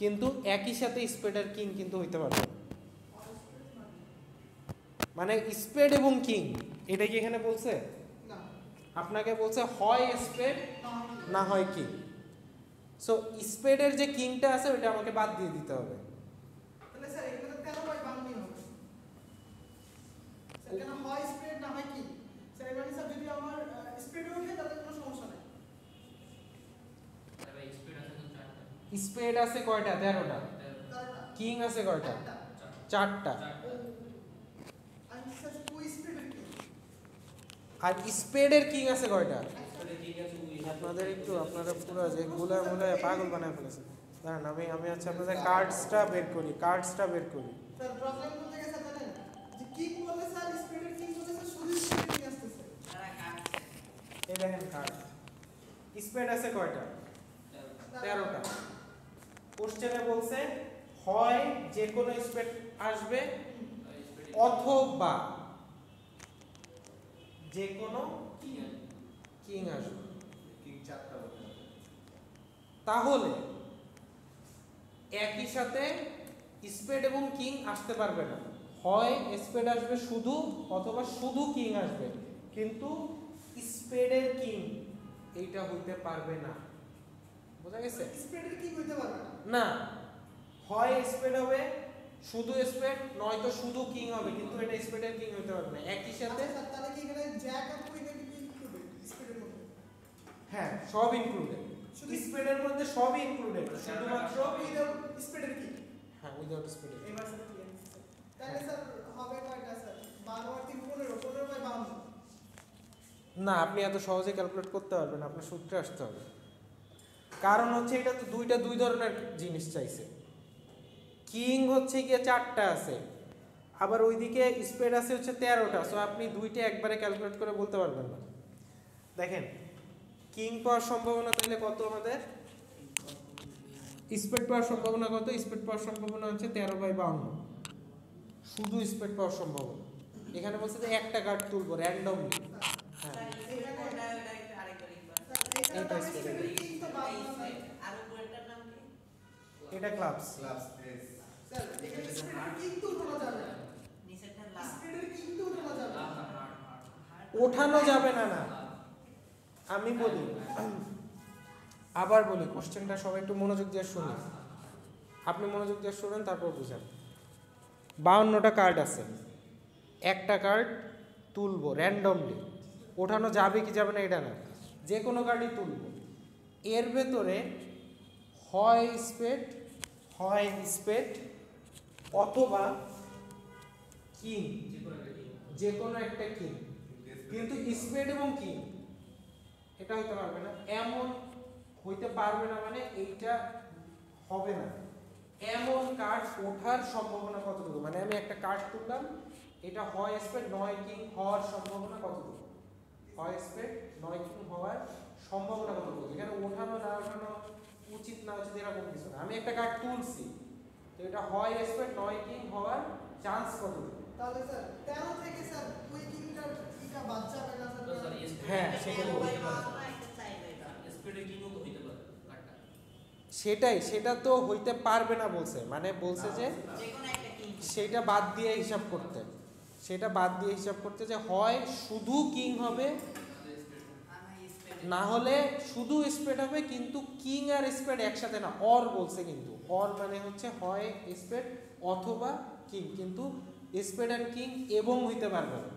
Speaker 1: কিন্তু একই সাথে স্পেড আর কিং কিন্তু হইতে পারবে না। মানে স্পেড এবং কিং, এটা কি এখানে বলছে?
Speaker 2: না
Speaker 1: আপনাকে বলছে হয় স্পেড
Speaker 2: না
Speaker 1: না হয় কিং। সো স্পেডের যে কিংটা আছে ওটা আমাকে বাদ দিয়ে দিতে হবে।
Speaker 2: তাহলে স্যার এগুলো তো 13/52 হবে স্যার, কেন হয় স্প্রেড না হয় কি স্যার? এবারে স্যার যদি আমার স্প্রেড ওঠে তাহলে কোনো সমস্যা নাই।
Speaker 1: স্পেড আছে কয়টা? 13টা। কিং আছে কয়টা? 4টা।
Speaker 2: আর স্যার টু স্প্রেডের কি?
Speaker 1: আর স্পেডের কিং আছে কয়টা? আপনাদের একটু আপনারা পুরো যে গুলা মুলা পাগল বানায় ফেলেছেন। দাঁড়ান আমি হচ্ছে আপনাদের কার্ডসটা বের করি।
Speaker 2: স্যার প্রবলেম বলতে গেছে জানেন যে কিং বলে স্যার স্প্রেডের কিং বলে স্যার শুধু স্প্রেড নিয়ে আসতেছে।
Speaker 5: তারা কাটছে।
Speaker 1: এই দেখেন কার্ড, স্পেড আছে কয়টা? 13টা। কোশ্চেনে বলছে হয় যে কোনো স্পেড আসবে অথবা যে কোনো কিং আসবে।
Speaker 4: কিং 4টা হতে হবে।
Speaker 1: তাহলে একই সাথে স্পেড এবং কিং আসতে পারবে না। হয় স্পেড আসবে শুধু অথবা শুধু কিং আসবে, কিন্তু স্পেডের কিং এইটা হইতে পারবে না। বোঝা গেছে?
Speaker 2: স্প্রেডের কিং হইতে পারবে না।
Speaker 1: না, হয় স্পেড হবে শুধু স্পেড, নয়তো শুধু কিং হবে, কিন্তু এটা স্পেডের কিং হইতে পারবে না একই সাথে।
Speaker 2: আচ্ছা স্যার তাহলে কি এখানে জ্যাক আর কুইন এর কি ইনক্লুডেড স্প্রেডের মধ্যে?
Speaker 1: হ্যাঁ, সব ইনক্লুডেড।
Speaker 2: শুধু
Speaker 1: স্পেডের মধ্যে সবই ইনক্লুডেড, শুধুমাত্র
Speaker 2: উইদাউট স্প্রেডের কি?
Speaker 1: হ্যাঁ উইদাউট স্পেডের।
Speaker 2: এবার স্যার ক্লিয়ার তাহলে স্যার হবে কয়টা স্যার? 12 আর 3 15 15/52।
Speaker 1: না, আপনি এত সহজে ক্যালকুলেট করতে পারবেন না, আপনার সূত্রে আসতে হবে। কারণ হচ্ছে এটা তো দুই ধরনের জিনিস চাইছে। কিং হচ্ছে গিয়ে 4টা আছে, আবার ওইদিকে স্পেড আছে হচ্ছে 13টা। সো আপনি দুইটা একবারে ক্যালকুলেট করে বলতে পারবেন না। দেখেন কিং পাওয়ার সম্ভাবনা তাহলে কত আমাদের? স্পেড পাওয়ার সম্ভাবনা কত? স্পেড পাওয়ার সম্ভাবনা হচ্ছে 13/52, শুধু স্পেড পাওয়ার সম্ভাবনা। এখানে বলছে যে একটা কার্ড তুলবো র্যান্ডমলি। হ্যাঁ,
Speaker 5: স্যার, ওটা একটু আরেকবার লিখবা।
Speaker 2: স্যার এইখানে তো আমি স্প্রেডের কিং তো বাদ
Speaker 5: এই
Speaker 2: না স্যার।
Speaker 5: আর উপরেরটার নাম কি?
Speaker 1: এটা ক্লাবস।
Speaker 4: Class S.
Speaker 2: স্যার এখানে স্প্রেডের কিং তো উঠানো যাবে না।
Speaker 5: নিচেরটা লাভ।
Speaker 2: স্প্রেডের কিং তো উঠানো যাবে না।
Speaker 1: ওঠানো যাবে না। না, আমি বলি, আবার বলি, কোশ্চেনটা সবাই একটু মনোযোগ দিয়ে শুনি। আপনি মনোযোগ দিয়ে শুনেন, তারপর বুঝেন। 52টা কার্ড আছে, একটা কার্ড তুলবো র্যান্ডমলি। ওঠানো যাবে কি যাবে না এটা না, যে কোনো কার্ডই তুলবো। এর ভেতরে হয় স্পেড অথবা কিং, যে কোনো একটা কিং, কিন্তু স্পেড এবং কিং এটা হইতে পারবে না। এমন হইতে পারবে না মানে এইটা হবে না। এমন কার্ড ওঠার সম্ভাবনা কতটুকু? মানে আমি একটা কার্ড তুললাম, এটা হয় স্পেড নয় কিং হওয়ার সম্ভাবনা কতটুকু? হয় স্পেড নয় কিং হওয়ার সম্ভাবনা কতটুকু? এখানে ওঠানো না ওঠানো, উচিত না উচিত এরকম কিছু না। আমি একটা কার্ড তুলছি, তো এটা হয় স্পেড নয় কিং হওয়ার চান্স কতটুকু?
Speaker 2: তাহলে স্যার 13 থেকে স্যার ওই কিংটার কিটা বাদ যাবে না স্যার?
Speaker 1: হ্যাঁ, সেটাই বলছি।
Speaker 5: একটা চাইবে এটা।
Speaker 1: সেটা তো হইতে পারবে না বলছে, মানে বলছে যে
Speaker 5: যে কোনো একটা কিং।
Speaker 1: সেটা বাদ দিয়ে হিসাব করতে, যে হয় শুধু কিং হবে, না হলে শুধু স্প্রেড হবে, কিন্তু কিং আর স্প্রেড একসাথে না, অর বলছে। কিন্তু অর মানে হচ্ছে হয় স্প্রেড অথবা কিং, কিন্তু স্প্রেড আর কিং এবং হইতে পারবে না,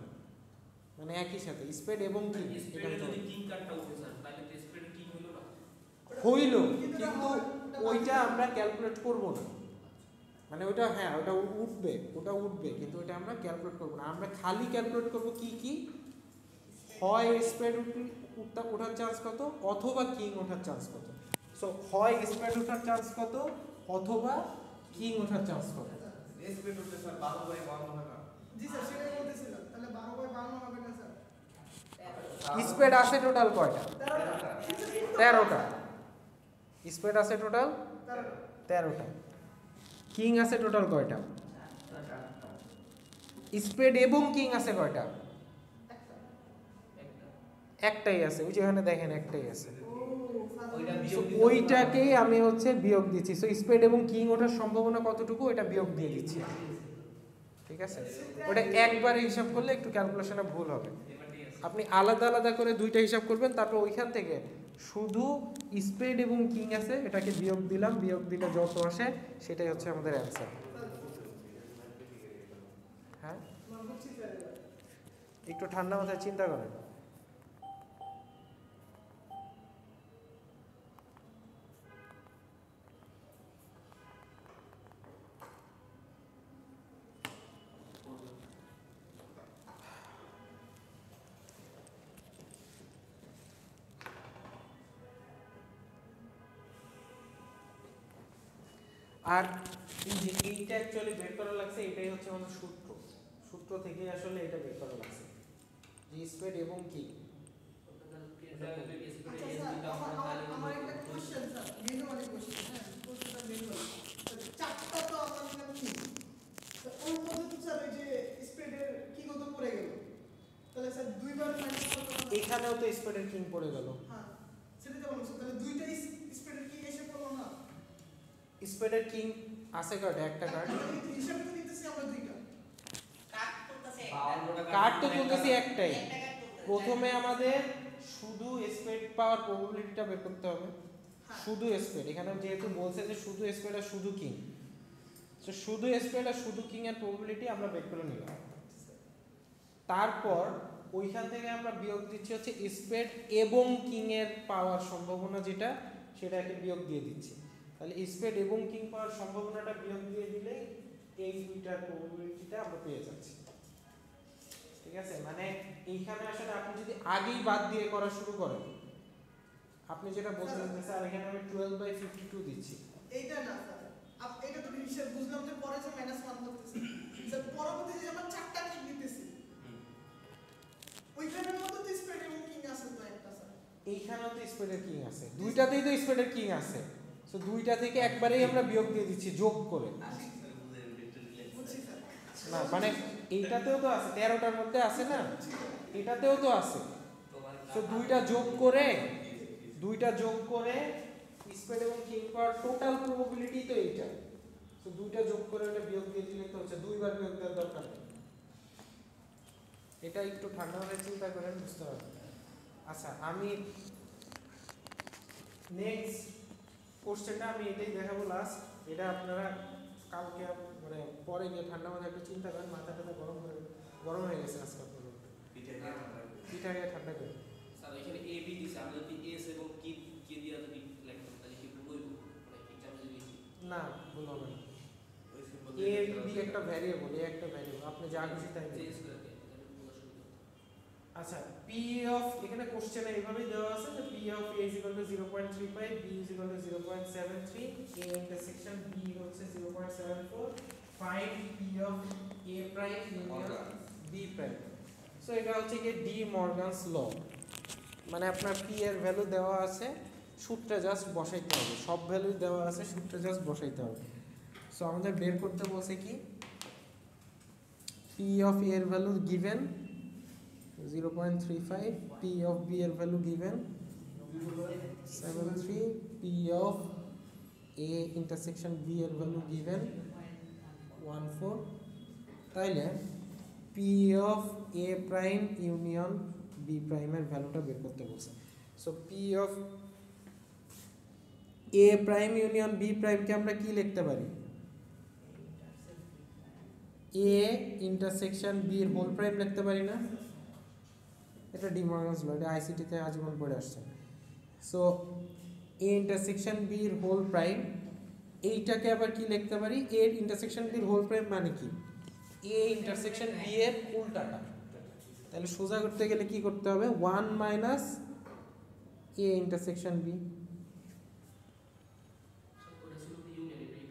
Speaker 1: মানে একই সাথে স্প্রেড এবং কিং। এটা হইল, কিন্তু ওইটা আমরা ক্যালকুলেট করব না। মানে ওটা, হ্যাঁ ওটা উঠবে, কিন্তু ওটা আমরা ক্যালকুলেট করব না। আমরা খালি ক্যালকুলেট করব কি কি হয় স্প্রেড ওঠার চান্স কত অথবা কিং ওঠার চান্স কত। সো হয় স্পেড ওঠার চান্স কত অথবা কিং ওঠার চান্স কত।
Speaker 4: স্পেড হচ্ছে স্যার 12/52 হবে না?
Speaker 2: জি স্যার সেটাই বলতেছিলাম, তাহলে 12/52 হবে না স্যার?
Speaker 1: স্পেড আছে টোটাল কয়টা?
Speaker 2: 13টা।
Speaker 1: 13টা। স্পেড আছে টোটাল
Speaker 2: 13টা।
Speaker 1: 13টা। কিং আছে টোটাল কয়টা? স্পেড এবং কিং আছে কয়টা? একটাই আছে, ওই যেখানে দেখেন একটাই আছে।
Speaker 2: ও স্যার
Speaker 5: ওইটা
Speaker 1: So,
Speaker 5: বিয়োগ দিতে
Speaker 1: ওইটাকেই আমি হচ্ছে বিয়োগ দিচ্ছি। সো স্পেড এবং কিং ওঠার সম্ভাবনা কতটুকু ওটা বিয়োগ দিয়ে দিচ্ছি, ঠিক আছে? ওটা একবারে হিসাব করলে একটু ক্যালকুলেশনে ভুল হবে। আপনি আলাদা আলাদা করে দুইটা হিসাব করবেন, তারপর ওইখান থেকে শুধু স্পেড এবং কিং আছে এটাকে বিয়োগ দিলাম, বিয়োগ দিলে যত আসে সেটাই হচ্ছে আমাদের অ্যান্সার। হ্যাঁ,
Speaker 2: আমরা বুঝছি স্যার এবার।
Speaker 1: একটু ঠান্ডা মাথায় চিন্তা করেন। আর এই যে এইটা অ্যাকচুয়ালি বের করা লাগছে, এটাই হচ্ছে আমাদের সূত্র। সূত্র থেকে আসলে এটা বের করা লাগছে যে স্পেড এবং কি।
Speaker 2: আচ্ছা স্যার, আমার একটা কোশ্চেন স্যার, মেনু অনেক কোশ্চেন, হ্যাঁ কোশ্চেনটা মেনু চারটা তো আমার নিলাম কি, তো ওর মধ্যে তো স্যার ওই যে স্প্রেডের কি কত পড়ে গেল, তাহলে স্যার দুইবার মাইনাস কত হবে?
Speaker 1: এখানেও তো স্পেডের কিং পড়ে গেল।
Speaker 2: হ্যাঁ সেটা তো বলছি, তাহলে দুইটাই স্প্রেডের কি এসে পড়লো না?
Speaker 1: স্পেডের কিং আছে কার্ডে একটা কার্ড,
Speaker 2: হিসাবে তো নিতেছি আমরা দুইটা।
Speaker 5: কাট করতেছে
Speaker 1: কার্ড তো তুলতেছি একটাই।
Speaker 5: একটা কাট করতেছে।
Speaker 1: প্রথমে আমাদের শুধু স্পেড পাওয়ার প্রবাবিলিটিটা বের করতে হবে, শুধু স্পেড। এখানে যেহেতু বলছে যে শুধু স্পেড আর শুধু কিং, তো শুধু স্পেড আর শুধু কিং এর প্রবাবিলিটি আমরা বের করে নিলাম। তারপর ওইখান থেকে আমরা বিয়োগ দিচ্ছি হচ্ছে স্পেড এবং কিং এর পাওয়ার সম্ভাবনা যেটা, সেটাকে বিয়োগ দিয়ে দিচ্ছি। তাহলে স্পেড এবং কিং পাওয়ার সম্ভাবনাটা বিয়োগ দিয়ে দিলে এই দুইটার প্রবাবিলিটিটা আমরা পেয়ে যাচ্ছি, ঠিক আছে? মানে এইখানে আসলে আপনি যদি আগেই বাদ দিয়ে করা শুরু করেন, আপনি যেটা বলছেন যে স্যার এখানে আমি 12/52 দিচ্ছি,
Speaker 2: এইটা না স্যার, এটা তো হিসাব বুঝলাম যে পরে যে মাইনাস 1 করতেছি স্যার, পরবর্তীতে যে আমরা চারটা কিক দিতেছি ওইখানের মধ্যে তো স্প্রেড এবং কিং আছে তো একটা স্যার।
Speaker 1: এইখানেও তো স্পেডের কিং আছে, দুইটাতেই তো স্পেডের কিং আছে। সো দুইটা থেকে একবারেই আমরা বিয়োগ দিয়ে দিচ্ছি যোগ করে।
Speaker 2: বুঝছি স্যার।
Speaker 1: না মানে এইটাতেও তো আছে, 13টার মধ্যে আছে না, এটাতেও তো আছে। সো দুইটা যোগ করে স্পেড এবং কিং পাওয়ার টোটাল প্রবাবিলিটি তো এইটা। সো দুইটা যোগ করে ওটা বিয়োগ দিয়ে দিলে তো হচ্ছে, দুইবার বিয়োগ দেওয়ার দরকার নেই। এটা একটু ঠান্ডা মাথায় চিন্তা করেন, বুঝতে পারবেন। আচ্ছা, আমি নেক্সট কোশ্চেনটা আমি এটাই দেখাবো লাস্ট। এটা আপনারা কালকে মানে পরে গিয়ে ঠান্ডা মাথায় একটু চিন্তা করেন, মাথাটা গরম হয়ে গেছে আজকে আপনাদের, পিঠা গিয়ে ঠান্ডা করে।
Speaker 6: স্যার এখানে এ বি দিছে, আমরা যদি এস এবং কি কে দিয়া যদি লিখতাম তাহলে কি ভুল হইব? মানে কি চাপ যদি লিখি
Speaker 1: না, ভুল হবে না। এ বি একটা ভ্যারিয়েবল, এ একটা ভ্যারিয়েবল, আপনি যা খুশি তাই দিন।
Speaker 6: চেঞ্জ করে দেন তাহলে ভুল অসুবিধা।
Speaker 1: আচ্ছা, পি অফ এখানে কোশ্চেনে এইভাবেই দেওয়া আছে যে P of A = 0.35, B = 0.73, A intersection B হচ্ছে 0.74, find P of A prime union B prime. So এটা হচ্ছে কি ডি মর্গানস ল, মানে আপনার পি এর ভ্যালু দেওয়া আছে, সূত্রে জাস্ট বসাইতে হবে, সব ভ্যালু দেওয়া আছে, সূত্রে জাস্ট বসাইতে হবে। সো আমাদের বের করতে বলছে কি পি অফ এ এর value given 0.35, P of B এর value given 73, P of A intersection B এর ভ্যালু given 14, তাইলে P of A prime union B prime এর ভ্যালুটা বের করতে বলছে। So P of A prime union B prime কে আমরা কি লিখতে পারি? A intersection B এর হোল প্রাইম লিখতে পারি না? এটা ডি মর্গানস ল, এটা আইসিটি তে আজীবন পড়ে আসছে। সো এ ইন্টারসেকশন বি এর হোল প্রাইম, এইটাকে আবার কি লিখতে পারি? এ ইন্টারসেকশন বি এর হোল প্রাইম মানে কি? এ ইন্টারসেকশন বি এর উল্টাটা। তাহলে সোজা করতে গেলে কি করতে হবে? 1 - এ ইন্টারসেকশন বি।
Speaker 6: ওটা ছিল কি ইউনিয়ন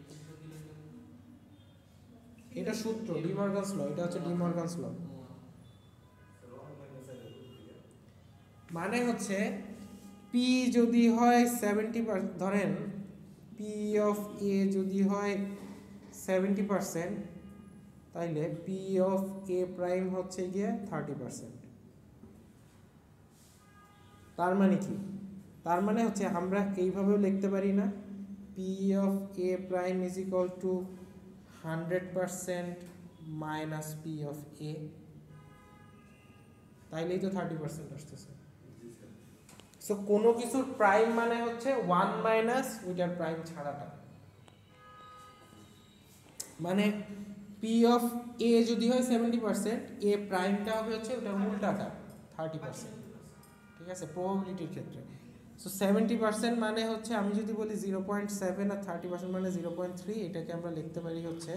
Speaker 1: এটা সূত্র ডিমর্গানস ল, এটা হচ্ছে ডিমর্গানস ল। মানে হচ্ছে পি যদি হয় 70%, ধরেন পি অফ এ যদি হয় 70%, তাইলে পি অফ এ প্রাইম হচ্ছে গিয়ে 30%। তার মানে কি? তার মানে হচ্ছে আমরা এইভাবেও লিখতে পারি না, P of A prime is equal to 100% minus P of A, তাইলেই তো 30% আসতেছে। সো কোনো কিছুর প্রাইম মানে হচ্ছে 1 মাইনাস ওইটার প্রাইম ছাড়াটা। মানে পি অফ এ যদি হয় 70%, এ প্রাইমটা হবে হচ্ছে ওটার উল্টাটা 30%। ঠিক আছে, প্রবাবিলিটির ক্ষেত্রে। সো 70% মানে হচ্ছে আমি যদি বলি 0.7 আর 30% মানে 0.3, এটাকে আমরা লিখতে পারি হচ্ছে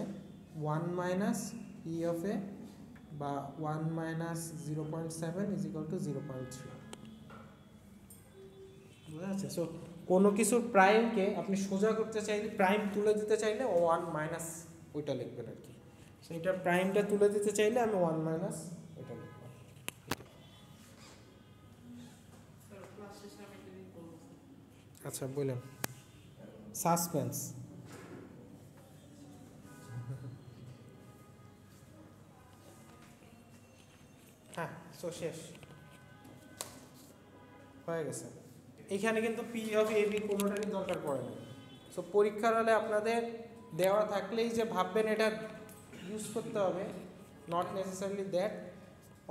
Speaker 1: 1 মাইনাস পি অফ এ বা 1 মাইনাস 0.7 ইজ ইকুয়াল টু 0.3। বুঝা যাচ্ছে? সো কোনো কিছুর প্রাইমকে আপনি সোজা করতে চাইলে, প্রাইম তুলে দিতে চাইলে 1 মাইনাস ওইটা লিখবেন আর কি। সো এটা প্রাইমটা তুলে দিতে চাইলে আমি 1 মাইনাস ওইটা লিখব।
Speaker 5: স্যার ক্লাস শেষে আমি একটা দিন বলবো।
Speaker 1: আচ্ছা বলেন। সাসপেন্স। হ্যাঁ, সো শেষ হয়ে গেছে। এখানে কিন্তু পি অফ এ বি কোনোটারই দরকার পড়ে না। সো পরীক্ষার হলে আপনাদের দেওয়া থাকলেই যে ভাববেন এটা ইউজ করতে হবে, নট নেসেসারিলি দ্যাট।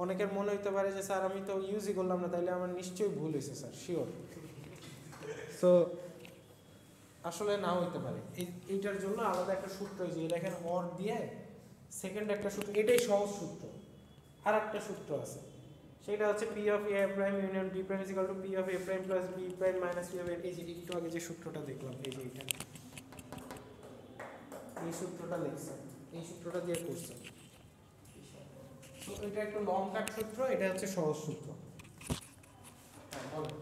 Speaker 1: অনেকের মনে হতে পারে যে স্যার আমি তো ইউজই করলাম না, তাইলে আমার নিশ্চয়ই ভুল হয়েছে স্যার, শিওর। সো আসলে নাও হইতে পারে। এইটার জন্য আলাদা একটা সূত্র হয়েছে, এটা এখানে অর দিয়ে সেকেন্ড একটা সূত্র, এটাই সহজ সূত্র। আর একটা সূত্র আছে, সেটা হচ্ছে P of A prime union B prime is equal to P of A prime plus B prime minus P of A. এই যে একটু আগে যে সূত্রটা দেখলাম, এই যে এইটা, এই সূত্রটা লিখছে, এই সূত্রটা দিয়ে করছে। তো এটা একটা লং কাট সূত্র, এটা হচ্ছে সহজ সূত্র। হ্যাঁ বলো।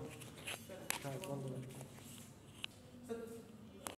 Speaker 1: হ্যাঁ বন্ধু।